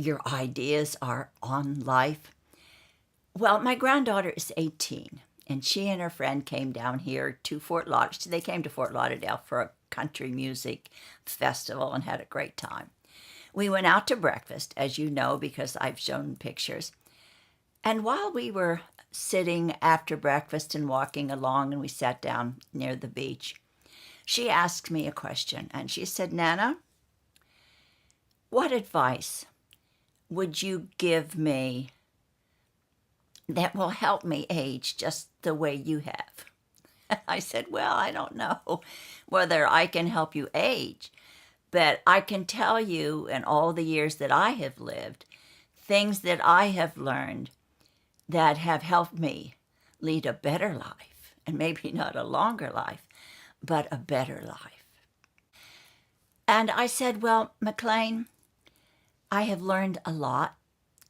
your ideas are on life. Well, my granddaughter is 18, and she and her friend came down here to Fort Lauderdale. They came to Fort Lauderdale for a country music festival and had a great time. We went out to breakfast, as you know, because I've shown pictures. And while we were sitting after breakfast and walking along, and we sat down near the beach, she asked me a question, and she said, "Nana, what advice would you give me that will help me age just the way you have?" I said, "Well, I don't know whether I can help you age, but I can tell you in all the years that I have lived, things that I have learned that have helped me lead a better life, and maybe not a longer life, but a better life." And I said, "Well, McLean, I have learned a lot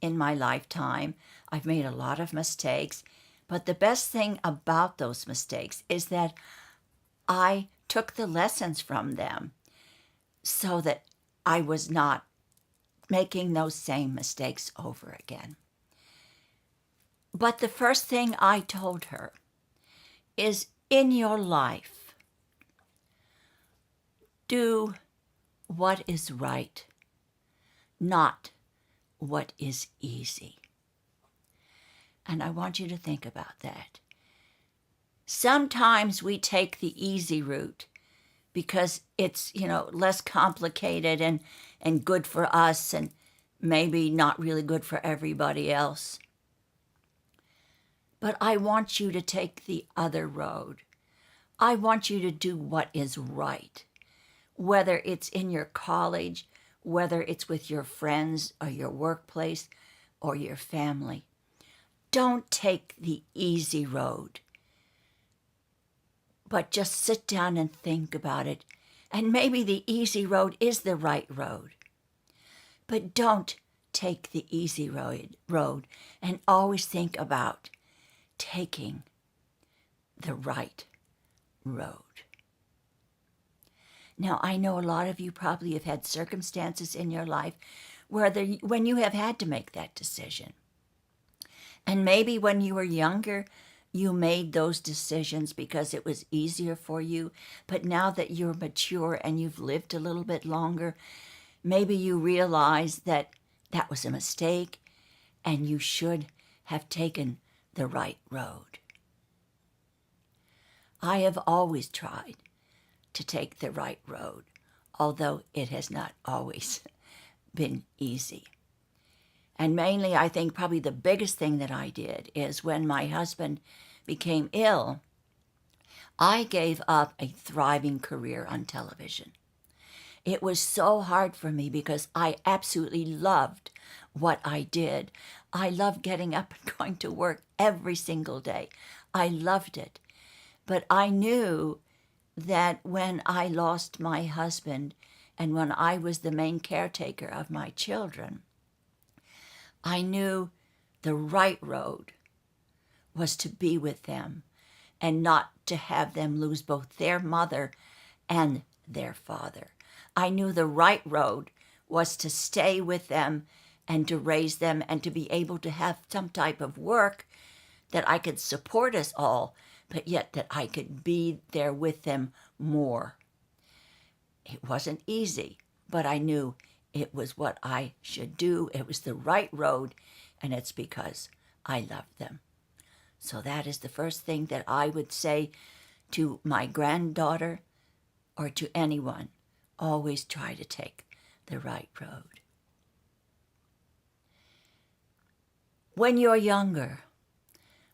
in my lifetime. I've made a lot of mistakes, but the best thing about those mistakes is that I took the lessons from them so that I was not making those same mistakes over again." But the first thing I told her is, in your life, do what is right, not what is easy. And I want you to think about that. Sometimes we take the easy route because it's, less complicated and good for us and maybe not really good for everybody else. But I want you to take the other road. I want you to do what is right, whether it's in your college, whether it's with your friends or your workplace or your family. Don't take the easy road, but just sit down and think about it. And maybe the easy road is the right road. But don't take the easy road and always think about taking the right road. Now, I know a lot of you probably have had circumstances in your life when you have had to make that decision. And maybe when you were younger, you made those decisions because it was easier for you. But now that you're mature and you've lived a little bit longer, maybe you realize that that was a mistake and you should have taken the right road. I have always tried to take the right road, although it has not always been easy. And mainly, I think probably the biggest thing that I did is when my husband became ill, I gave up a thriving career on television. It was so hard for me because I absolutely loved what I did. I loved getting up and going to work every single day. I loved it. But I knew that when I lost my husband and when I was the main caretaker of my children, I knew the right road was to be with them and not to have them lose both their mother and their father. I knew the right road was to stay with them and to raise them and to be able to have some type of work that I could support us all, but yet that I could be there with them more. It wasn't easy, but I knew it was what I should do. It was the right road, and it's because I loved them. So that is the first thing that I would say to my granddaughter or to anyone. Always try to take the right road. When you're younger,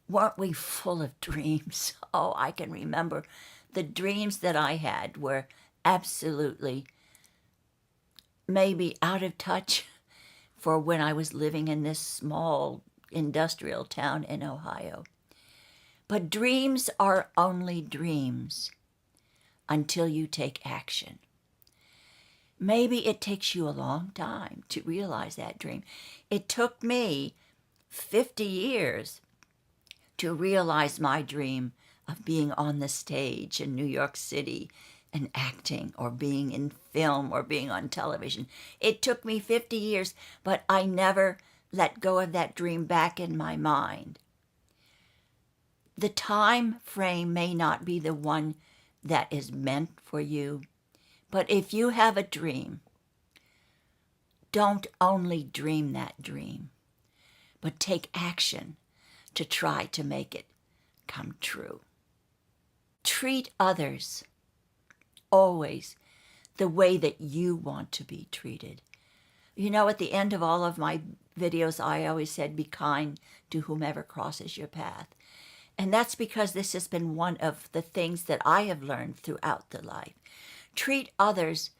weren't we full of dreams? Oh, I can remember the dreams that I had were absolutely maybe out of touch for when I was living in this small industrial town in Ohio. But dreams are only dreams until you take action. Maybe it takes you a long time to realize that dream. It took me 50 years to realize my dream of being on the stage in New York City in acting or being in film or being on television. It took me 50 years, but I never let go of that dream back in my mind. The time frame may not be the one that is meant for you, but if you have a dream, don't only dream that dream, but take action to try to make it come true. Treat others always the way that you want to be treated. You know, at the end of all of my videos, I always said, be kind to whomever crosses your path. And that's because this has been one of the things that I have learned throughout the life. Treat others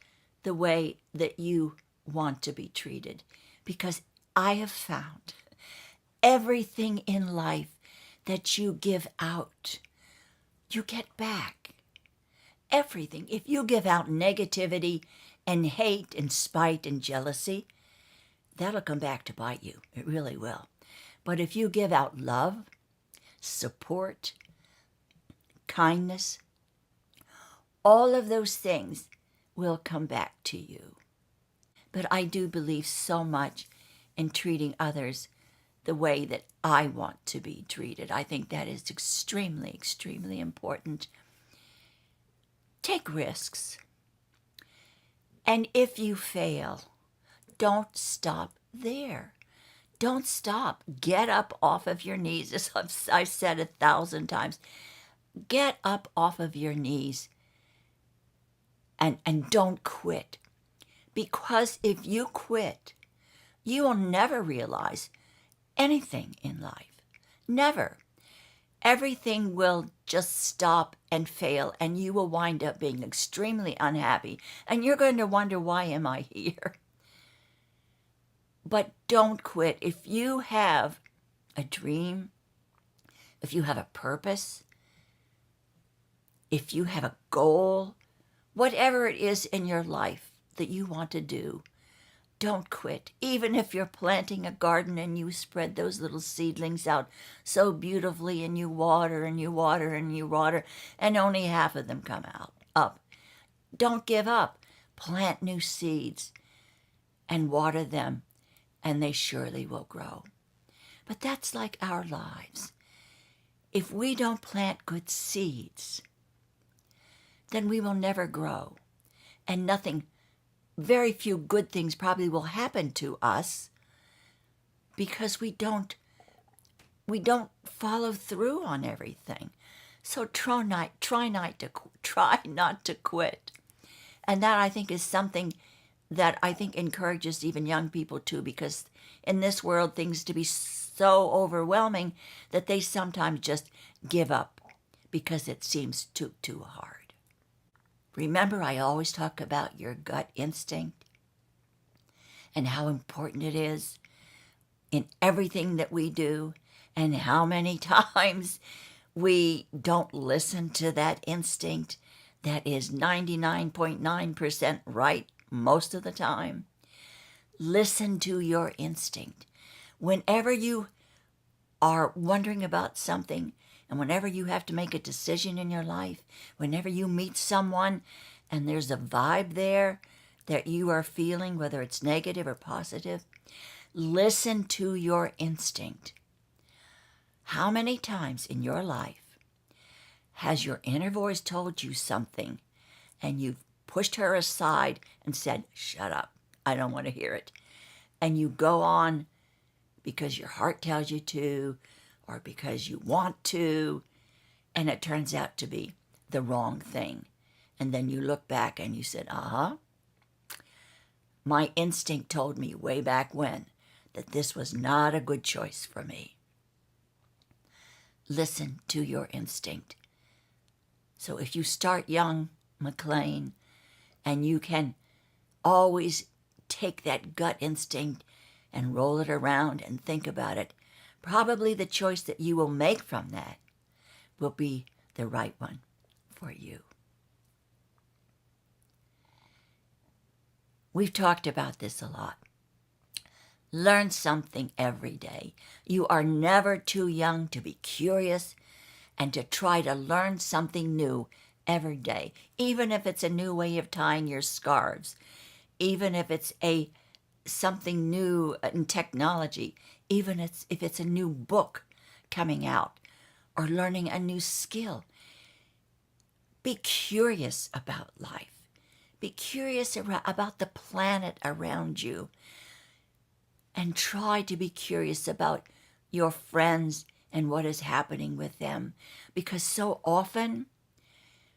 the way that you want to be treated. Because I have found everything in life that you give out, you get back. Everything. If you give out negativity and hate and spite and jealousy, that'll come back to bite you. It really will. But if you give out love, support, kindness, all of those things will come back to you. But I do believe so much in treating others the way that I want to be treated. I think that is extremely, extremely important. Take risks. And if you fail, don't stop there. Don't stop. Get up off of your knees. As I've said 1,000 times, get up off of your knees and don't quit. Because if you quit, you will never realize anything in life. Never. Everything will just stop and fail, and you will wind up being extremely unhappy. And you're going to wonder, why am I here? But don't quit. If you have a dream, if you have a purpose, if you have a goal, whatever it is in your life that you want to do, don't quit. Even if you're planting a garden and you spread those little seedlings out so beautifully and you water and you water and you water and only half of them come up. Don't give up. Plant new seeds and water them, and they surely will grow. But that's like our lives. If we don't plant good seeds, then we will never grow. And very few good things probably will happen to us because we don't follow through on everything. So try not to quit. And that, I think, is something that I think encourages even young people too, because in this world things to be so overwhelming that they sometimes just give up because it seems too hard. Remember, I always talk about your gut instinct and how important it is in everything that we do, and how many times we don't listen to that instinct that is 99.9% right most of the time. Listen to your instinct. Whenever you are wondering about something, and whenever you have to make a decision in your life, whenever you meet someone and there's a vibe there that you are feeling, whether it's negative or positive, listen to your instinct. How many times in your life has your inner voice told you something and you've pushed her aside and said, shut up, I don't want to hear it. And you go on because your heart tells you to, or because you want to, and it turns out to be the wrong thing. And then you look back and you said, my instinct told me way back when that this was not a good choice for me. Listen to your instinct. So if you start young, McLean, and you can always take that gut instinct and roll it around and think about it, probably the choice that you will make from that will be the right one for you. We've talked about this a lot. Learn something every day. You are never too young to be curious and to try to learn something new every day, even if it's a new way of tying your scarves, even if it's something new in technology, even if it's a new book coming out or learning a new skill. Be curious about life. Be curious about the planet around you. And try to be curious about your friends and what is happening with them. Because so often,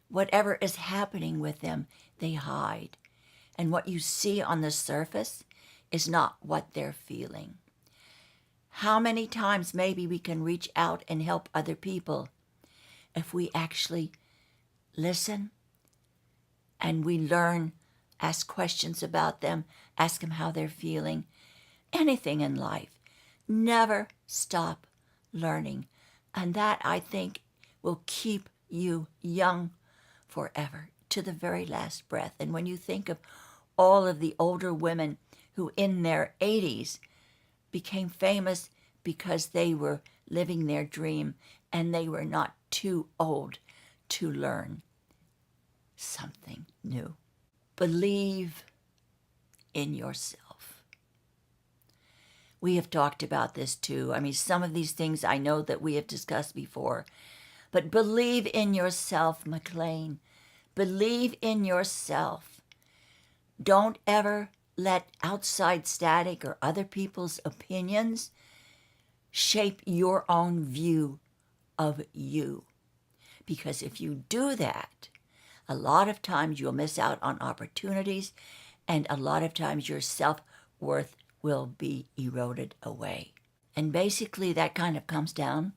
whatever is happening with them, they hide. And what you see on the surface is not what they're feeling. How many times maybe we can reach out and help other people if we actually listen and we learn, ask questions about them, ask them how they're feeling. Anything in life. Never stop learning. And that, I think, will keep you young forever, to the very last breath. And when you think of all of the older women who in their 80s became famous because they were living their dream and they were not too old to learn something new. Believe in yourself. We have talked about this too. I mean, some of these things I know that we have discussed before. But believe in yourself, McLean. Believe in yourself. Don't ever let outside static or other people's opinions shape your own view of you. Because if you do that, a lot of times you'll miss out on opportunities, and a lot of times your self-worth will be eroded away. And basically that kind of comes down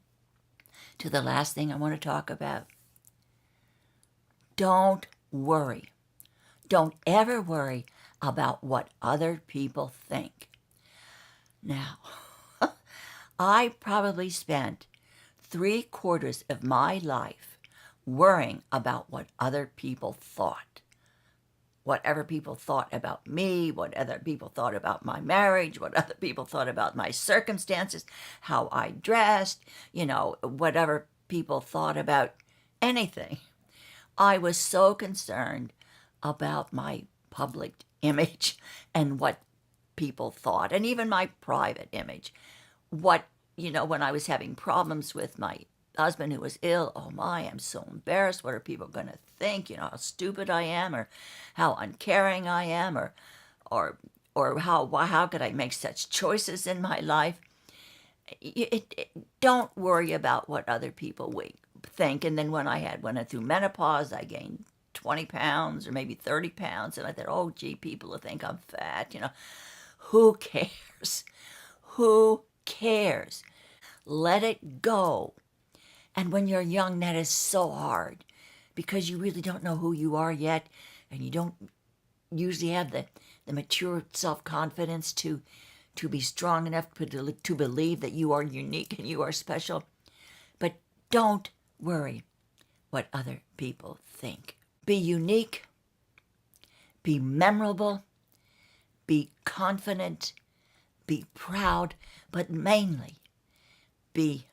to the last thing I want to talk about. Don't worry. Don't ever worry about what other people think. Now, I probably spent 3/4 of my life worrying about what other people thought. Whatever people thought about me, what other people thought about my marriage, what other people thought about my circumstances, how I dressed, whatever people thought about anything. I was so concerned about my public image and what people thought, and even my private image. When I was having problems with my husband who was ill, oh my, I'm so embarrassed. What are people going to think? How stupid I am, or how uncaring I am, or how could I make such choices in my life? Don't worry about what other people think. And then when I went through menopause, I gained 20 pounds or maybe 30 pounds. And I thought, oh, gee, people will think I'm fat. Who cares? Who cares? Let it go. And when you're young, that is so hard because you really don't know who you are yet, and you don't usually have the mature self-confidence to be strong enough to believe that you are unique and you are special. But don't worry what other people think. Be unique, be memorable, be confident, be proud, but mainly be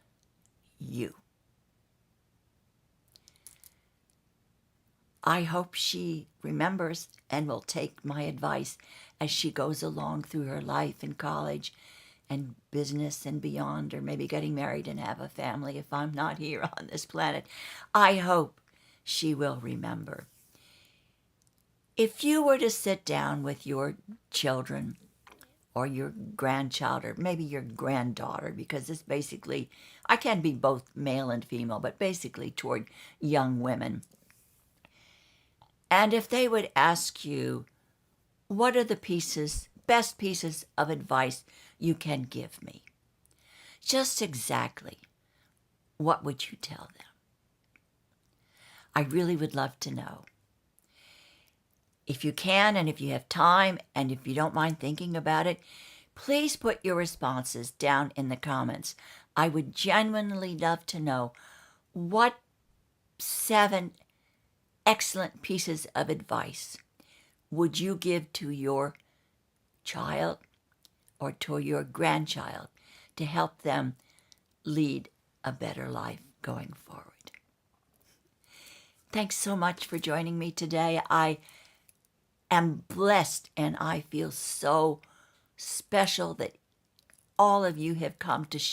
you. I hope she remembers and will take my advice as she goes along through her life in college and business and beyond, or maybe getting married and have a family if I'm not here on this planet. I hope she will remember. If you were to sit down with your children or your grandchild or maybe your granddaughter, because it's basically, I can be both male and female, but basically toward young women. And if they would ask you, what are the best pieces of advice you can give me? Just exactly, what would you tell them? I really would love to know. If you can, and if you have time, and if you don't mind thinking about it, please put your responses down in the comments. I would genuinely love to know what 7 excellent pieces of advice would you give to your child or to your grandchild to help them lead a better life going forward. Thanks so much for joining me today. I am blessed and I feel so special that all of you have come to share